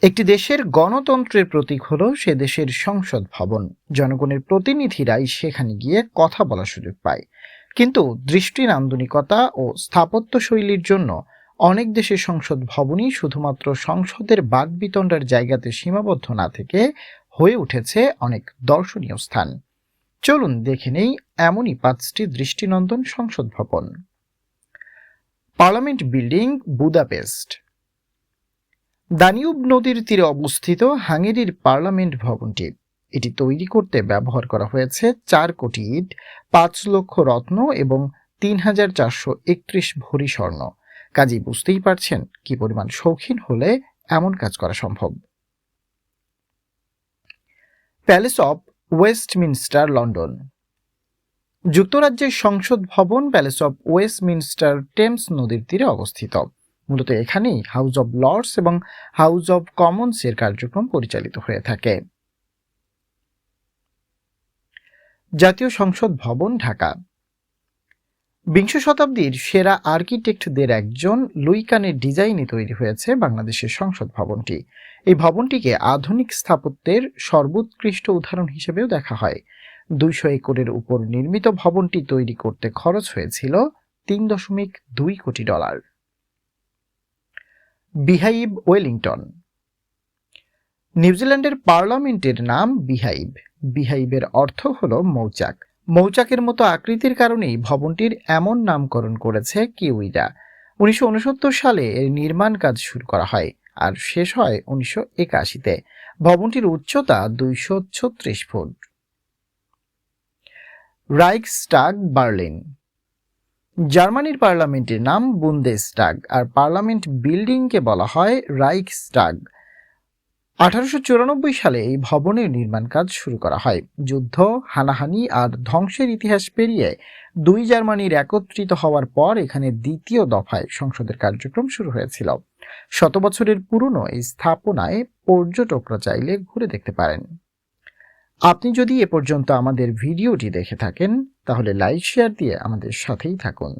একটি দেশের গণতন্ত্রের প্রতীক হলো সে দেশের সংসদ ভবন। জনগণের প্রতিনিধিরাই সেখানে গিয়ে কথা বলার সুযোগ পায়। কিন্তু দৃষ্টি নান্দনিকতা ও স্থাপত্য শৈলীর জন্য অনেক দেশের সংসদ ভবনই শুধুমাত্র সংসদের বাকবিতণ্ডার জায়গাতে সীমাবদ্ধ না থেকে হয়ে উঠেছে অনেক দর্শনীয় স্থান। চলুন দেখে নেই এমনই 5টি দৃষ্টিনন্দন সংসদ ভবন। Parliament building, Budapest. দানিউব নদীর তীরে অবস্থিত হাঙ্গেরির পার্লামেন্ট ভবনটি। এটি তৈরি করতে ব্যবহার করা হয়েছে 4 কোটি ইট, 5 লক্ষ রত্ন এবং 3,431 ভরি স্বর্ণ। কাজেই বুঝতেই পারছেন কি পরিমাণ শৌখিন হলে এমন কাজ করা সম্ভব। Palace of Westminster, London. যুক্তরাজ্যের সংসদ ভবন প্যালেস অব ওয়েস্টমিনস্টার টেমস নদীর তীরে অবস্থিত। মূলত এখানেই হাউস অব লর্ডস এবং হাউস অব কমন্স এর কার্যক্রম পরিচালিত হয়ে থাকে। জাতীয় সংসদ ভবন, ঢাকা। বিংশ শতাব্দীর সেরা আর্কিটেক্টদের একজন লুই কানের ডিজাইনে তৈরি হয়েছে বাংলাদেশের সংসদ ভবনটি। এই ভবনটিকে আধুনিক স্থাপত্যের সর্বোৎকৃষ্ট উদাহরণ হিসেবেও দেখা হয়। 200 একরের উপর নির্মিত ভবনটি তৈরি করতে খরচ হয়েছিল $3.2 কোটি। Beehive, Wellington. নিউজিল্যান্ডের পার্লামেন্টের নাম বিহাইভ। বিহাইভের অর্থ হলো মৌচাক। মৌচাকের মতো আকৃতির কারণেই ভবনটির এমন নামকরণ করেছে কিউইরা। 1969 সালে এর নির্মাণ কাজ শুরু করা হয় আর শেষ হয় 1981-তে। ভবনটির উচ্চতা 236 ফুট। রাইখস্টাগ, বার্লিন। জার্মানির পার্লামেন্টের নাম বুন্দেসটাগ আর পার্লামেন্ট বিল্ডিংকে বলা হয় রাইখস্টাগ। 1894 সালে এই ভবনের নির্মাণ কাজ শুরু করা হয়। যুদ্ধ, হানাহানি আর ধ্বংসের ইতিহাস পেরিয়ে দুই জার্মানির একত্রিত হওয়ার পর এখানে দ্বিতীয় দফায় সংসদের কার্যক্রম শুরু হয়েছিল। 100 বছরের পুরনো এই স্থাপনায় পর্যটকরা চাইলে ঘুরে দেখতে পারেন। আপনি যদি এ পর্যন্ত আমাদের ভিডিওটি দেখে থাকেন তাহলে লাইক, শেয়ার দিয়ে আমাদের সাথেই থাকুন।